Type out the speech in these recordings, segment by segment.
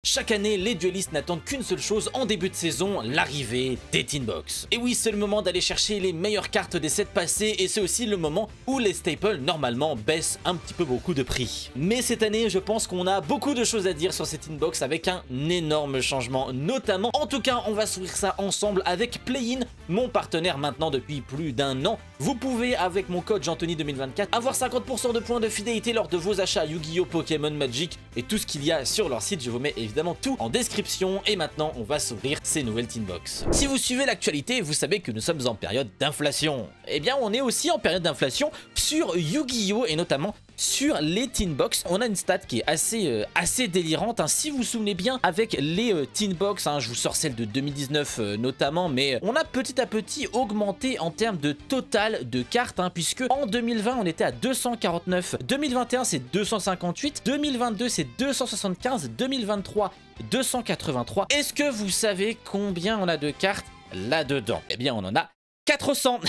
Chaque année, les duellistes n'attendent qu'une seule chose en début de saison, l'arrivée des Tinbox. Et oui, c'est le moment d'aller chercher les meilleures cartes des sets passés et c'est aussi le moment où les staples normalement baissent un petit peu beaucoup de prix. Mais cette année, je pense qu'on a beaucoup de choses à dire sur ces Tinbox avec un énorme changement, notamment, en tout cas, on va s'ouvrir ça ensemble avec Play-in, mon partenaire maintenant depuis plus d'un an. Vous pouvez, avec mon code Jeantony2024, avoir 50% de points de fidélité lors de vos achats Yu-Gi-Oh, Pokémon, Magic et tout ce qu'il y a sur leur site. Je vous mets évidemment tout en description et maintenant on va s'ouvrir ces nouvelles Tinbox. Si vous suivez l'actualité, vous savez que nous sommes en période d'inflation. Eh bien on est aussi en période d'inflation sur Yu-Gi-Oh et notamment sur les Tinbox. On a une stat qui est assez délirante, hein. Si vous vous souvenez bien avec les Tinbox, hein, je vous sors celle de 2019 notamment, mais on a petit à petit augmenté en termes de total de cartes, hein, puisque en 2020 on était à 249, 2021 c'est 258, 2022 c'est 275, 2023 283. Est-ce que vous savez combien on a de cartes là-dedans? Eh bien on en a 400.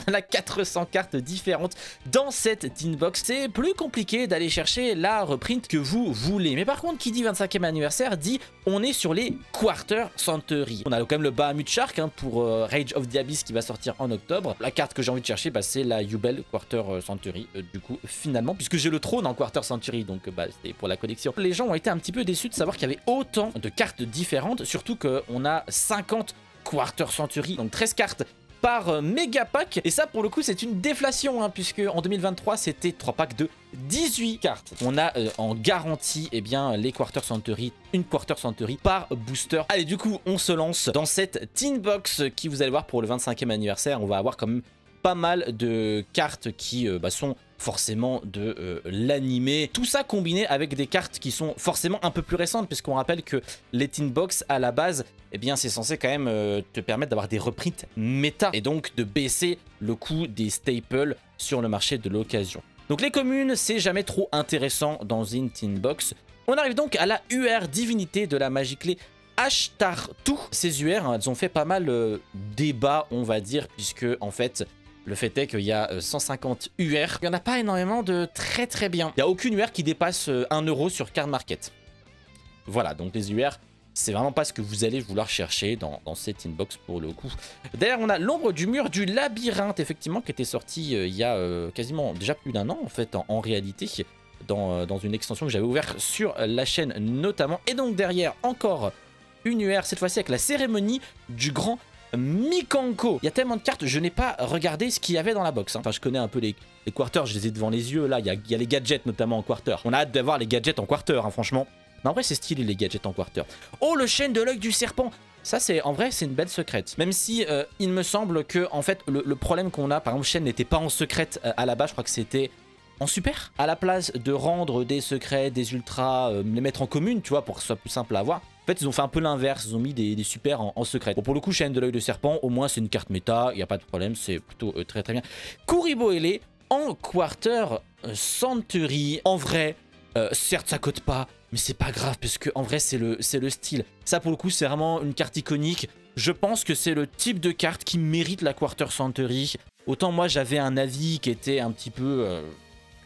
On a 400 cartes différentes dans cette Tinbox. C'est plus compliqué d'aller chercher la reprint que vous voulez. Mais par contre, qui dit 25e anniversaire dit on est sur les Quarter Century. On a quand même le Bahamut Shark, hein, pour Rage of the Abyss qui va sortir en octobre. La carte que j'ai envie de chercher, bah, c'est la Yubel Quarter Century. Du coup, finalement, puisque j'ai le trône en Quarter Century, donc bah, c'était pour la collection. Les gens ont été un petit peu déçus de savoir qu'il y avait autant de cartes différentes, surtout qu'on a 50 Quarter Century, donc 13 cartes par méga pack, et ça pour le coup c'est une déflation, hein, puisque en 2023 c'était 3 packs de 18 cartes. On a en garantie eh bien les Quarter Century, une Quarter Century par booster. Allez, du coup on se lance dans cette Tinbox qui, vous allez voir, pour le 25e anniversaire on va avoir quand même pas mal de cartes qui sont forcément de l'animé. Tout ça combiné avec des cartes qui sont forcément un peu plus récentes, puisqu'on rappelle que les Tinbox à la base, eh bien c'est censé quand même te permettre d'avoir des reprints méta et donc de baisser le coût des staples sur le marché de l'occasion. Donc les communes, c'est jamais trop intéressant dans une Tinbox. On arrive donc à la UR divinité de la Magiclé Ashtartu. Ces UR, hein, elles ont fait pas mal débat, on va dire, puisque en fait le fait est qu'il y a 150 UR. Il n'y en a pas énormément de très bien. Il n'y a aucune UR qui dépasse 1 euro sur Card Market. Voilà, donc les UR, c'est vraiment pas ce que vous allez vouloir chercher dans cette Tinbox pour le coup. Derrière, on a l'ombre du mur du labyrinthe, effectivement, qui était sorti il y a quasiment déjà plus d'un an, en fait, en réalité, dans une extension que j'avais ouverte sur la chaîne notamment. Et donc derrière, encore une UR, cette fois-ci avec la cérémonie du grand Mikanko. Il y a tellement de cartes, je n'ai pas regardé ce qu'il y avait dans la box, hein. Enfin, je connais un peu les quarters, je les ai devant les yeux. Là, il y a les gadgets notamment en quarter. On a hâte d'avoir les gadgets en quarter, hein, franchement. Mais en vrai, c'est stylé les gadgets en quarter. Oh, le chêne de l'œil du serpent. Ça, c'est en vrai, c'est une belle secrète. Même si il me semble que en fait, le problème qu'on a, par exemple, chêne n'était pas en secrète à la base, je crois que c'était en super. À la place de rendre des secrets, des ultras, les mettre en commune, tu vois, pour que ce soit plus simple à avoir. En fait, ils ont fait un peu l'inverse, ils ont mis des super en secret. Bon, pour le coup, chaîne de l'œil de serpent, au moins c'est une carte méta, il n'y a pas de problème, c'est plutôt très bien. Kuriboele en Quarter Century. En vrai, certes ça cote pas, mais c'est pas grave, parce que en vrai c'est le style. Ça pour le coup c'est vraiment une carte iconique. Je pense que c'est le type de carte qui mérite la Quarter Century. Autant moi j'avais un avis qui était un petit peu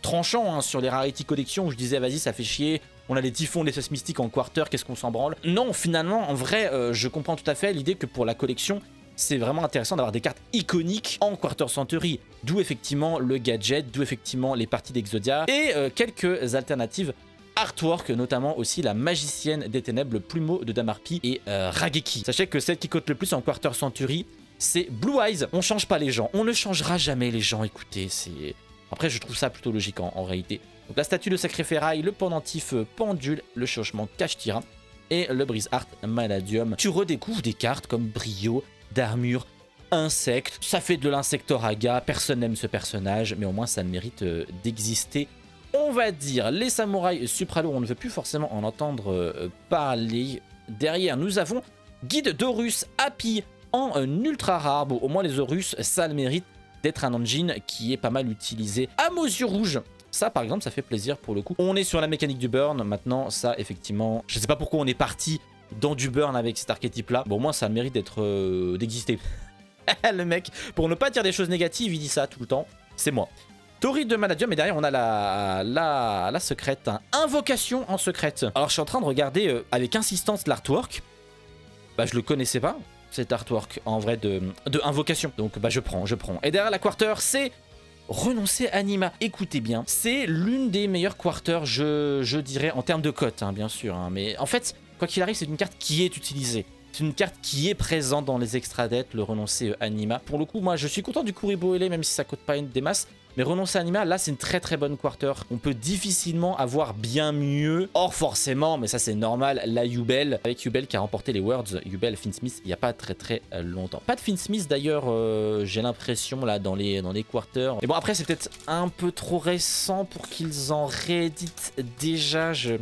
tranchant, hein, sur les Rarity Collection, où je disais vas-y ça fait chier, on a les typhons, les sauces mystiques en quarter, qu'est-ce qu'on s'en branle. Non, finalement, en vrai, je comprends tout à fait l'idée que pour la collection, c'est vraiment intéressant d'avoir des cartes iconiques en Quarter Century. D'où effectivement le gadget, d'où effectivement les parties d'Exodia et quelques alternatives artwork, notamment aussi la magicienne des ténèbres, le plumeau de Damarpi et Rageki. Sachez que celle qui cote le plus en Quarter Century, c'est Blue Eyes. On change pas les gens, on ne changera jamais les gens, écoutez, c'est... Après, je trouve ça plutôt logique en réalité. Donc la statue de Sacré Ferraille, le pendentif pendule, le chauchement cache-tyran et le brise art Maladium. Tu redécouvres des cartes comme Brio, d'armure, insecte. Ça fait de l'insectoraga, personne n'aime ce personnage, mais au moins ça mérite d'exister. On va dire les samouraïs supralo, on ne veut plus forcément en entendre parler. Derrière, nous avons Guide d'Horus Happy en ultra rare. Bon, au moins les Horus, ça le mérite d'être un engine qui est pas mal utilisé. Âme aux yeux rouges. Ça, par exemple, ça fait plaisir pour le coup. On est sur la mécanique du burn. Maintenant, ça, effectivement, je sais pas pourquoi on est parti dans du burn avec cet archétype-là. Bon, au moins, ça mérite d'exister. Le mec, pour ne pas dire des choses négatives, il dit ça tout le temps. C'est moi. Tori de Manadium, et derrière on a la secrète, hein. Invocation en secrète. Alors je suis en train de regarder avec insistance l'artwork. Bah je le connaissais pas, cet artwork en vrai de invocation. Donc bah je prends. Et derrière la quarter, c'est renoncer Anima. Écoutez bien, c'est l'une des meilleures quarters, je dirais, en termes de cote, hein, bien sûr. Hein. Mais en fait, quoi qu'il arrive, c'est une carte qui est utilisée. C'est une carte qui est présente dans les extra dettes, le renoncer Anima. Pour le coup, moi, je suis content du Kuriboh LA, même si ça coûte pas des masses. Mais renoncer Anima, là, c'est une très très bonne quarter. On peut difficilement avoir bien mieux. Or, forcément, mais ça c'est normal, la Yubel, avec Yubel qui a remporté les Worlds, Yubel, Finsmith, il n'y a pas très longtemps. Pas de Finsmith d'ailleurs, j'ai l'impression, là, dans les quarters. Et bon, après, c'est peut-être un peu trop récent pour qu'ils en rééditent déjà. Je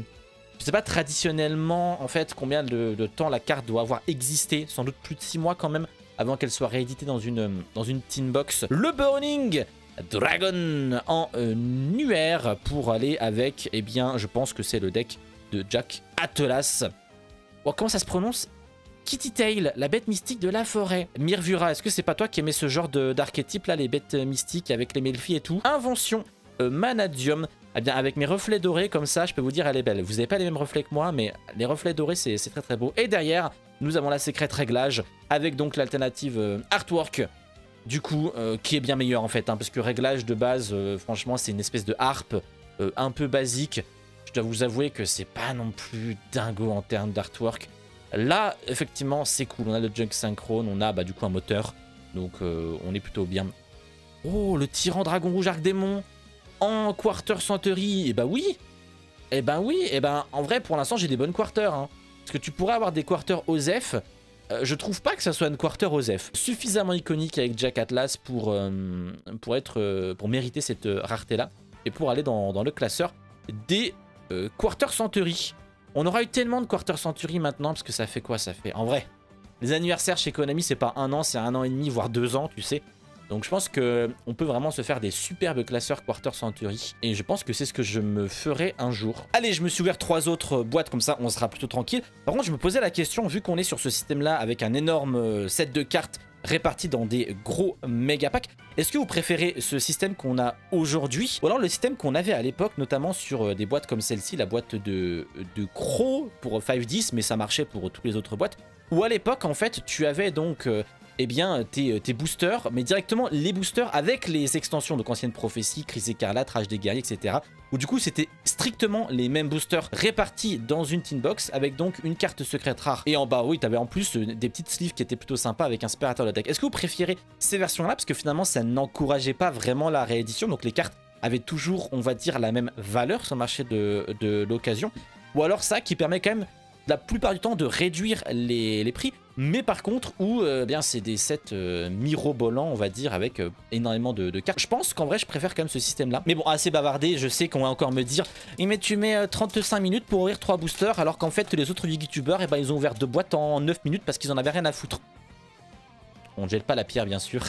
sais pas traditionnellement, en fait, combien de temps la carte doit avoir existé. Sans doute plus de 6 mois quand même, avant qu'elle soit rééditée dans une tin box. Le Burning Dragon en UR pour aller avec, eh bien, je pense que c'est le deck de Jack Atlas. Oh, comment ça se prononce? Kitty Tail, la bête mystique de la forêt. Mirvura, est-ce que c'est pas toi qui aimais ce genre d'archétype là, les bêtes mystiques avec les Melfi et tout? Invention Manadium. Eh bien, avec mes reflets dorés comme ça, je peux vous dire, elle est belle. Vous n'avez pas les mêmes reflets que moi, mais les reflets dorés, c'est très beau. Et derrière, nous avons la secrète réglage avec donc l'alternative artwork. Du coup, qui est bien meilleur en fait, hein, parce que réglage de base, franchement, c'est une espèce de harpe un peu basique. Je dois vous avouer que c'est pas non plus dingo en termes d'artwork. Là, effectivement, c'est cool. On a le Junk Synchrone, on a bah, du coup un moteur, donc on est plutôt bien. Oh, le tyran dragon rouge Arc-Démon en quarter Century, et bah oui. Et ben oui, et ben en vrai, pour l'instant, j'ai des bonnes quarters. Hein, parce que tu pourrais avoir des quarters Osef. Je trouve pas que ça soit une quarter Osef suffisamment iconique avec Jack Atlas pour mériter cette rareté là et pour aller dans le classeur des quarter Century. On aura eu tellement de quarter Century maintenant parce que ça fait quoi? Ça fait en vrai les anniversaires chez Konami, c'est pas 1 an, c'est 1 an et demi voire 2 ans, tu sais. Donc je pense qu'on peut vraiment se faire des superbes classeurs Quarter Century. Et je pense que c'est ce que je me ferai un jour. Allez, je me suis ouvert 3 autres boîtes, comme ça on sera plutôt tranquille. Par contre, je me posais la question, vu qu'on est sur ce système-là avec un énorme set de cartes réparties dans des gros méga packs, est-ce que vous préférez ce système qu'on a aujourd'hui, ou alors le système qu'on avait à l'époque, notamment sur des boîtes comme celle-ci, la boîte de Crow pour 5-10, mais ça marchait pour toutes les autres boîtes, où à l'époque, en fait, tu avais donc... eh bien, tes boosters, mais directement les boosters avec les extensions, donc Ancienne Prophétie, Crise Écarlate, Rage des Guerriers, etc. Où du coup, c'était strictement les mêmes boosters répartis dans une tin box avec donc une carte secrète rare. Et en bas, oui, tu avais en plus des petites sleeves qui étaient plutôt sympas avec un spérateur de deck. Est-ce que vous préférez ces versions-là? Parce que finalement, ça n'encourageait pas vraiment la réédition, donc les cartes avaient toujours, on va dire, la même valeur sur le marché de l'occasion. Ou alors ça qui permet quand même la plupart du temps de réduire les prix, mais par contre où bien c'est des sets mirobolants, on va dire, avec énormément de cartes. Je pense qu'en vrai je préfère quand même ce système là, mais bon, assez bavardé, je sais qu'on va encore me dire mais tu mets 35 minutes pour ouvrir 3 boosters alors qu'en fait les autres youtubeurs, eh ben, ils ont ouvert 2 boîtes en 9 minutes parce qu'ils en avaient rien à foutre. On ne jette pas la pierre bien sûr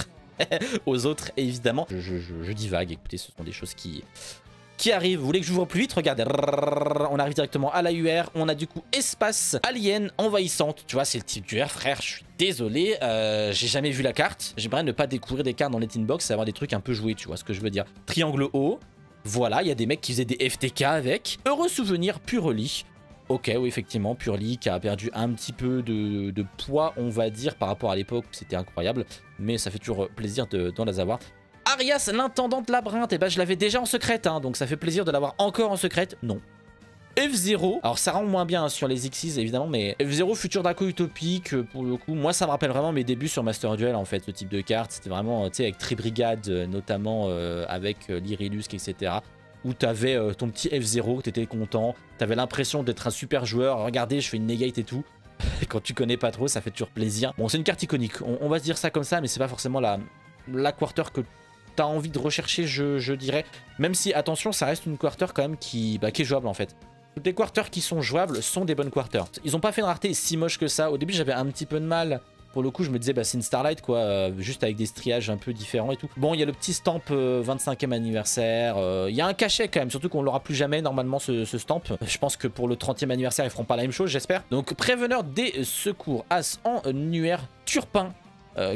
aux autres évidemment, je divague, écoutez, ce sont des choses qui arrive. Vous voulez que j'ouvre plus vite? Regardez, on arrive directement à la UR. On a du coup espace alien envahissante. Tu vois, c'est le type d'UR, frère. Je suis désolé, j'ai jamais vu la carte. J'aimerais ne pas découvrir des cartes dans les tin box et avoir des trucs un peu joués, tu vois ce que je veux dire. Triangle haut. Voilà, il y a des mecs qui faisaient des FTK avec. Heureux souvenir, Purely. Ok, oui, effectivement, Purely qui a perdu un petit peu de poids, on va dire, par rapport à l'époque. C'était incroyable, mais ça fait toujours plaisir d'en les avoir. Arias, l'intendante labyrinthe, et bah je l'avais déjà en secrète, hein, donc ça fait plaisir de l'avoir encore en secrète. Non. F0, alors ça rend moins bien hein, sur les Xyz évidemment, mais F0 futur Draco utopique, pour le coup, moi ça me rappelle vraiment mes débuts sur Master Duel en fait, ce type de carte. C'était vraiment, tu sais, avec Tribrigade, notamment avec l'Irilusque, etc. Où t'avais ton petit F0, t'étais content, t'avais l'impression d'être un super joueur. Regardez, je fais une negate et tout. Quand tu connais pas trop, ça fait toujours plaisir. Bon, c'est une carte iconique, on va se dire ça comme ça, mais c'est pas forcément la quarter que t'as envie de rechercher, je dirais. Même si, attention, ça reste une quarter quand même qui est jouable en fait. Toutes les quarters qui sont jouables sont des bonnes quarters. Ils ont pas fait une rareté si moche que ça. Au début, j'avais un petit peu de mal. Pour le coup, je me disais, bah, c'est une Starlight, quoi, juste avec des striages un peu différents et tout. Bon, il y a le petit stamp 25e anniversaire. Il y a un cachet quand même, surtout qu'on l'aura plus jamais normalement ce stamp. Je pense que pour le 30e anniversaire, ils feront pas la même chose, j'espère. Donc, préveneur des secours, As en nuaire, Turpin.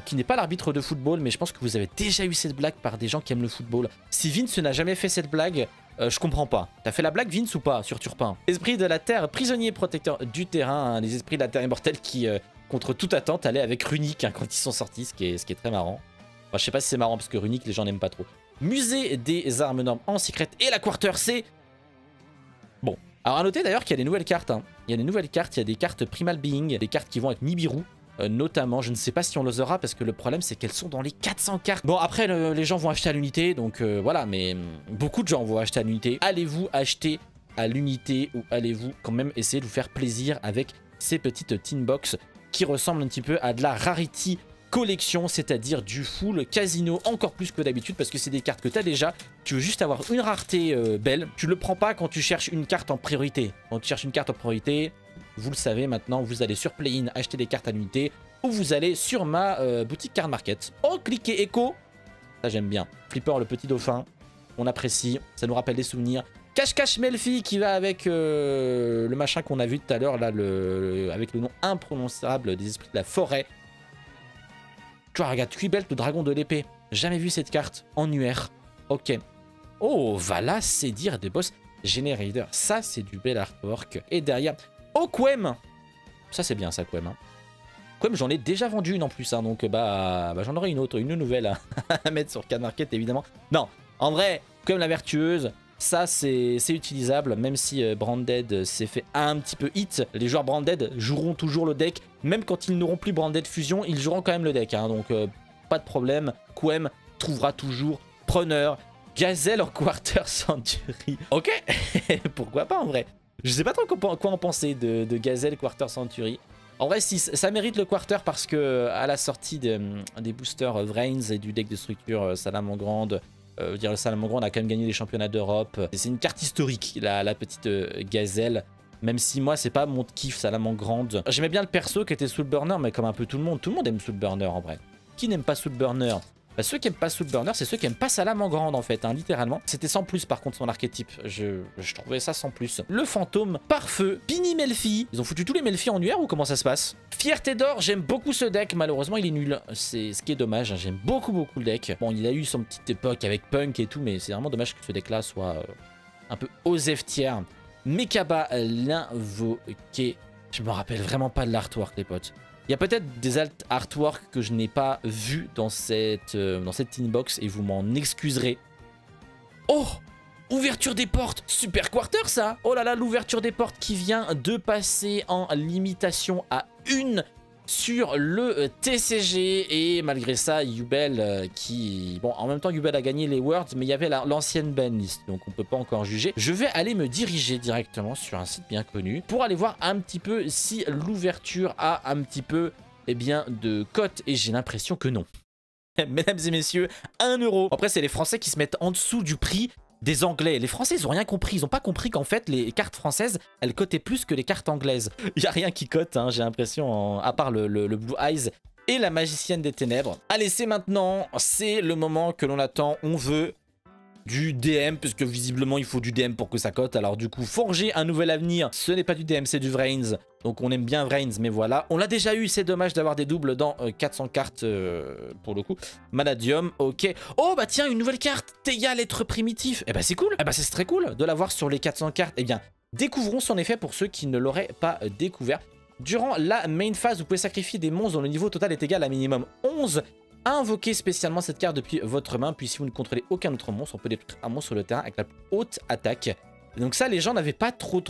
qui n'est pas l'arbitre de football, mais je pense que vous avez déjà eu cette blague par des gens qui aiment le football. Si Vince n'a jamais fait cette blague, je comprends pas. T'as fait la blague Vince ou pas sur Turpin? Esprit de la Terre, prisonnier protecteur du terrain, hein, les esprits de la Terre immortelle qui, contre toute attente, allaient avec Runic hein, quand ils sont sortis, ce qui est très marrant. Enfin, je sais pas si c'est marrant parce que Runic, les gens n'aiment pas trop. Musée des armes normes en secret et la quarter, c'est... Bon. Alors à noter d'ailleurs qu'il y a des nouvelles cartes. Hein. Il y a des nouvelles cartes, il y a des cartes Primal Being, des cartes qui vont avec Nibiru. Notamment, je ne sais pas si on les aura parce que le problème c'est qu'elles sont dans les 400 cartes. Bon après les gens vont acheter à l'unité donc voilà, mais beaucoup de gens vont acheter à l'unité. Allez-vous acheter à l'unité ou allez-vous quand même essayer de vous faire plaisir avec ces petites tin box qui ressemblent un petit peu à de la Rarity collection, c'est-à-dire du full casino encore plus que d'habitude parce que c'est des cartes que tu as déjà. Tu veux juste avoir une rareté belle. Tu le prends pas quand tu cherches une carte en priorité. Quand tu cherches une carte en priorité, vous le savez maintenant, vous allez sur Play-in acheter des cartes à l'unité ou vous allez sur ma boutique Card Market. Oh, cliquez Echo. Ça j'aime bien. Flipper le petit dauphin. On apprécie. Ça nous rappelle des souvenirs. Cache-cache Melfi qui va avec le machin qu'on a vu tout à l'heure là, avec le nom imprononçable des esprits de la forêt. Tu vois, regarde, Quibelt, le dragon de l'épée. Jamais vu cette carte en UR. Ok. Oh, voilà, c'est dire des boss Generator. Ça, c'est du bel artwork. Et derrière... Oh, Quem. Ça, c'est bien, ça, Quem. Hein. Quem, j'en ai déjà vendu une en plus. Hein, donc, bah j'en aurai une autre, une nouvelle à mettre sur Card Market, évidemment. Non, en vrai, Quem la vertueuse... Ça, c'est utilisable, même si Branded s'est fait un petit peu hit. Les joueurs Branded joueront toujours le deck. Même quand ils n'auront plus Branded Fusion, ils joueront quand même le deck. Hein, donc, pas de problème. Quem trouvera toujours preneur. Gazelle en Quarter Century. Ok, pourquoi pas en vrai. Je sais pas trop quoi en penser de Gazelle Quarter Century. En vrai, si ça mérite le Quarter parce que à la sortie des boosters Vrains et du deck de structure Salamandre, le Salamandre a quand même gagné les championnats d'Europe. C'est une carte historique, la petite Gazelle. Même si moi, c'est pas mon kiff Salamandre. J'aimais bien le perso qui était Soulburner, mais comme un peu tout le monde aime Soulburner en vrai. Qui n'aime pas Soulburner? Bah, ceux qui aiment pas Soulburner, c'est ceux qui aiment pas Salamandre en fait, hein, littéralement. C'était sans plus par contre son archétype. Je trouvais ça sans plus. Le fantôme pare-feu, Pini Melfi. Ils ont foutu tous les Melfi en UR ou comment ça se passe? Fierté d'or, j'aime beaucoup ce deck. Malheureusement, il est nul. C'est ce qui est dommage. Hein. J'aime beaucoup le deck. Bon, il a eu son petite époque avec Punk et tout, mais c'est vraiment dommage que ce deck-là soit un peu osef tiers. Mekaba l'invoqué. Je me rappelle vraiment pas de l'artwork, les potes. Il y a peut-être des artworks que je n'ai pas vus dans cette tin box et vous m'en excuserez. Oh! Ouverture des portes! Super quarter ça! Oh là là, l'ouverture des portes qui vient de passer en limitation à 1 sur le TCG. Et malgré ça, Yubel qui... Bon, en même temps, Yubel a gagné les Worlds, mais il y avait l'ancienne banlist, donc on peut pas encore juger. Je vais aller me diriger directement sur un site bien connu pour aller voir un petit peu si l'ouverture a un petit peu, eh bien, de cote. Et j'ai l'impression que non. Mesdames et messieurs, 1 €. Après, c'est les Français qui se mettent en dessous du prix des Anglais. Les Français, ils ont rien compris. Ils ont pas compris qu'en fait, les cartes françaises, elles cotaient plus que les cartes anglaises. Il y a rien qui cote, hein, j'ai l'impression, à part le Blue Eyes et la Magicienne des Ténèbres. Allez, c'est maintenant. C'est le moment que l'on attend. On veut du DM, puisque visiblement, il faut du DM pour que ça cote. Alors du coup, forger un nouvel avenir, ce n'est pas du DM, c'est du Vrains. Donc on aime bien Vrains, mais voilà. On l'a déjà eu, c'est dommage d'avoir des doubles dans 400 cartes, pour le coup. Manadium, ok. Oh bah tiens, une nouvelle carte, Theia, l'être primitif. Eh bah c'est cool, eh bah c'est très cool de l'avoir sur les 400 cartes. Eh bien, découvrons son effet pour ceux qui ne l'auraient pas découvert. Durant la main phase, vous pouvez sacrifier des monstres dont le niveau total est égal à minimum 11. Invoquez spécialement cette carte depuis votre main, puis si vous ne contrôlez aucun autre monstre, on peut détruire un monstre sur le terrain avec la plus haute attaque. Et donc ça, les gens n'avaient pas trop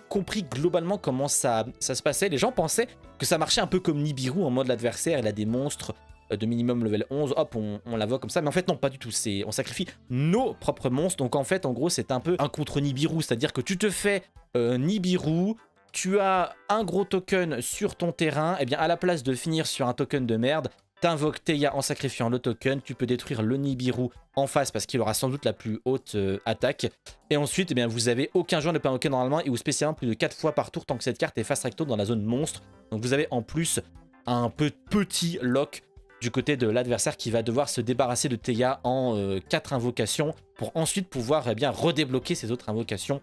compris globalement comment ça se passait. Les gens pensaient que ça marchait un peu comme Nibiru en mode l'adversaire, il a des monstres de minimum level 11, hop, on l'invoque comme ça. Mais en fait, non, pas du tout. On sacrifie nos propres monstres. Donc en fait, en gros, c'est un peu un contre Nibiru, c'est-à-dire que tu te fais Nibiru, tu as un gros token sur ton terrain, et bien à la place de finir sur un token de merde, t'invoques Theia en sacrifiant le token, tu peux détruire le Nibiru en face parce qu'il aura sans doute la plus haute attaque. Et ensuite, eh bien, vous avez aucun joueur ne peut invoquer normalement et ou spécialement plus de 4 fois par tour tant que cette carte est fast recto dans la zone monstre. Donc vous avez en plus un petit lock du côté de l'adversaire qui va devoir se débarrasser de Theia en 4 invocations pour ensuite pouvoir bien redébloquer ses autres invocations.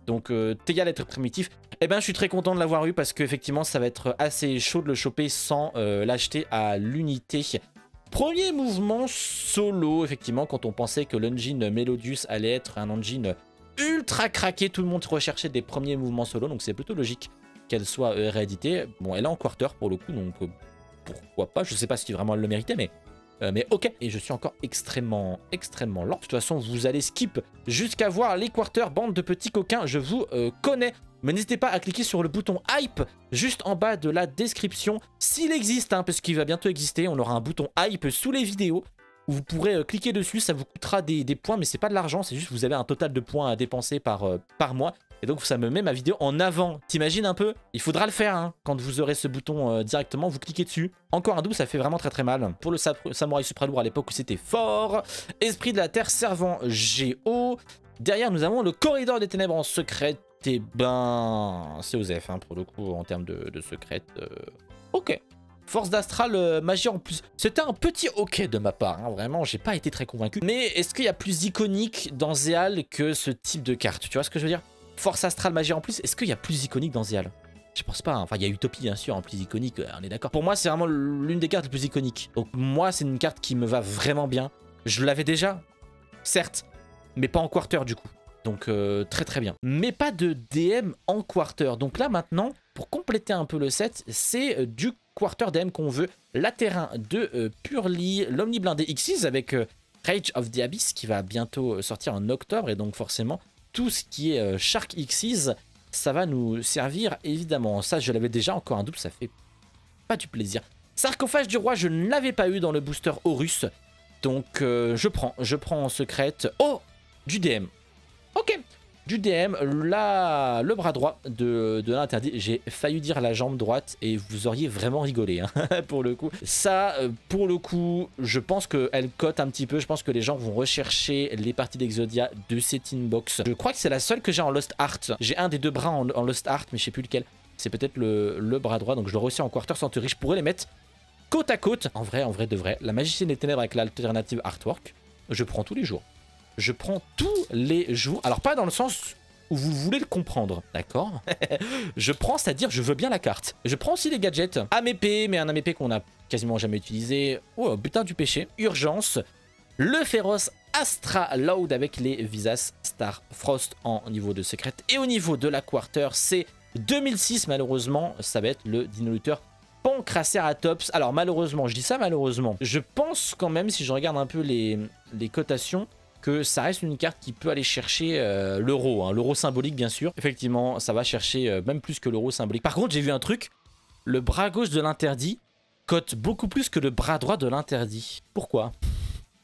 Donc Theia l'être primitif Eh ben, je suis très content de l'avoir eu parce qu'effectivement, ça va être assez chaud de le choper sans l'acheter à l'unité. Premier mouvement solo, effectivement, quand on pensait que l'engine Melodius allait être un engine ultra craqué, tout le monde recherchait des premiers mouvements solo, donc c'est plutôt logique qu'elle soit rééditée. Bon, elle est en quarter pour le coup, donc pourquoi pas, je sais pas si vraiment elle le méritait, mais ok. Et je suis encore extrêmement lent. De toute façon, vous allez skip jusqu'à voir les quarters, bande de petits coquins, je vous connais. Mais n'hésitez pas à cliquer sur le bouton hype juste en bas de la description, s'il existe, hein, parce qu'il va bientôt exister. On aura un bouton hype sous les vidéos où vous pourrez cliquer dessus, ça vous coûtera des points, mais c'est pas de l'argent, c'est juste que vous avez un total de points à dépenser par mois. Et donc ça me met ma vidéo en avant. T'imagines un peu? Il faudra le faire, hein. Quand vous aurez ce bouton directement, vous cliquez dessus. Encore un double, ça fait vraiment très mal. Pour le samouraï supra lourd à l'époque où c'était fort. Esprit de la terre servant Géo. Derrière nous avons le corridor des ténèbres en secret. Et ben, c'est Osef, hein, pour le coup, en termes de secret. Ok. Force d'astral, magie en plus. C'était un petit ok de ma part, hein, vraiment, j'ai pas été très convaincu. Mais est-ce qu'il y a plus iconique dans Zéal que ce type de carte? Tu vois ce que je veux dire? Force astrale, magie en plus, est-ce qu'il y a plus iconique dans Zéal? Je pense pas, hein. Enfin il y a Utopie bien sûr, en plus iconique, on est d'accord. Pour moi c'est vraiment l'une des cartes les plus iconiques. Donc moi c'est une carte qui me va vraiment bien. Je l'avais déjà, certes, mais pas en quarter du coup. Donc très bien. Mais pas de DM en quarter. Donc là maintenant, pour compléter un peu le set, c'est du quarter DM qu'on veut. La terrain de Purely, l'Omniblindé Xyz avec Rage of the Abyss qui va bientôt sortir en octobre. Et donc forcément, tout ce qui est Shark Xyz, ça va nous servir évidemment. Ça je l'avais déjà, encore un double, ça fait pas du plaisir. Sarcophage du roi, je ne l'avais pas eu dans le booster Horus. Donc je prends en secrète. Oh, du DM. Ok, du DM, là, le bras droit de l'interdit. J'ai failli dire la jambe droite et vous auriez vraiment rigolé, hein, pour le coup. Ça, pour le coup, je pense qu'elle cote un petit peu. Je pense que les gens vont rechercher les parties d'Exodia de cette inbox. Je crois que c'est la seule que j'ai en Lost Art. J'ai un des deux bras en Lost Art, mais je sais plus lequel. C'est peut-être le bras droit, donc je l'aurai aussi en quarter sans théorie. Je pourrais les mettre côte à côte. En vrai de vrai. La magicienne des ténèbres avec l'alternative artwork, je prends tous les jours. Je prends tous les jours. Alors pas dans le sens où vous voulez le comprendre, d'accord? Je prends, c'est-à-dire je veux bien la carte. Je prends aussi les gadgets. AMP, mais un AMP qu'on a quasiment jamais utilisé. Oh, butin du péché. Urgence. Le féroce Astra Loud avec les Visas Star Frost en niveau de secret. Et au niveau de la quarter, c'est 2006 malheureusement. Ça va être le Dinoluteur Pancraceratops. Alors malheureusement, je dis ça malheureusement. Je pense quand même, si je regarde un peu les cotations, que ça reste une carte qui peut aller chercher l'euro, hein, l'euro symbolique bien sûr. Effectivement, ça va chercher même plus que l'euro symbolique. Par contre, j'ai vu un truc, le bras gauche de l'interdit cote beaucoup plus que le bras droit de l'interdit. Pourquoi?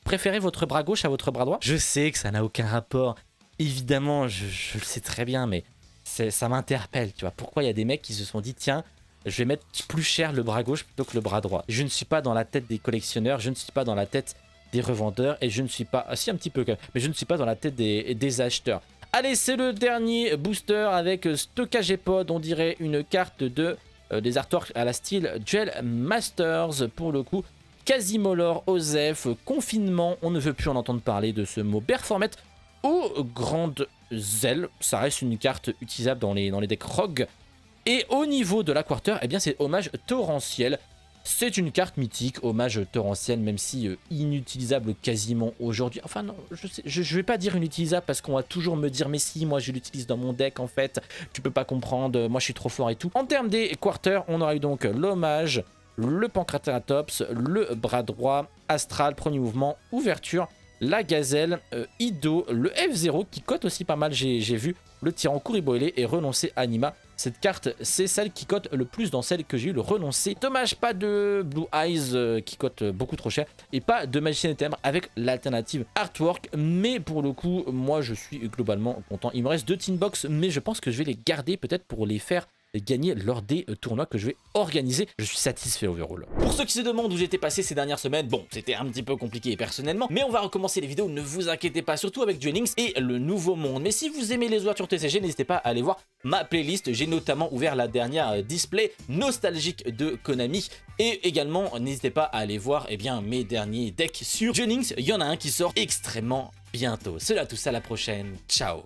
Préférez votre bras gauche à votre bras droit? Je sais que ça n'a aucun rapport, évidemment, je le sais très bien, mais ça m'interpelle, tu vois. Pourquoi il y a des mecs qui se sont dit, tiens, je vais mettre plus cher le bras gauche plutôt que le bras droit. Je ne suis pas dans la tête des collectionneurs, je ne suis pas dans la tête des revendeurs et je ne suis pas, si un petit peu quand même, mais je ne suis pas dans la tête des acheteurs. Allez, c'est le dernier booster avec stockage et pod, on dirait une carte des artworks à la style Duel Masters pour le coup. Quasimolor, Osef, confinement, on ne veut plus en entendre parler de ce mot. Berformet aux grandes ailes, ça reste une carte utilisable dans les decks rogue. Et au niveau de la quarter, eh bien c'est hommage torrentiel. C'est une carte mythique, hommage torrentiel, même si inutilisable quasiment aujourd'hui. Enfin non, je vais pas dire inutilisable parce qu'on va toujours me dire mais si, moi je l'utilise dans mon deck en fait, tu peux pas comprendre, moi je suis trop fort et tout. En termes des quarters, on aura eu donc l'hommage, le Pancraceratops, le bras droit, Astral, premier mouvement, ouverture, la gazelle, Ido, le F0 qui cote aussi pas mal, j'ai vu, le tyran Kuriboile et renoncer Anima. Cette carte, c'est celle qui cote le plus dans celle que j'ai eu le renoncer. Dommage, pas de Blue Eyes qui cote beaucoup trop cher. Et pas de Magicien des Ténèbres avec l'alternative Artwork. Mais pour le coup, moi je suis globalement content. Il me reste 2 Tin Box, mais je pense que je vais les garder peut-être pour les faire gagner lors des tournois que je vais organiser. Je suis satisfait overall. Pour ceux qui se demandent où j'étais passé ces dernières semaines, bon, c'était un petit peu compliqué personnellement, mais on va recommencer les vidéos, ne vous inquiétez pas, surtout avec Duel Links et le nouveau monde. Mais si vous aimez les ouvertures TCG, n'hésitez pas à aller voir ma playlist. J'ai notamment ouvert la dernière display nostalgique de Konami. Et également, n'hésitez pas à aller voir mes derniers decks sur Duel Links. Il y en a un qui sort extrêmement bientôt. Cela tout ça, à la prochaine. Ciao.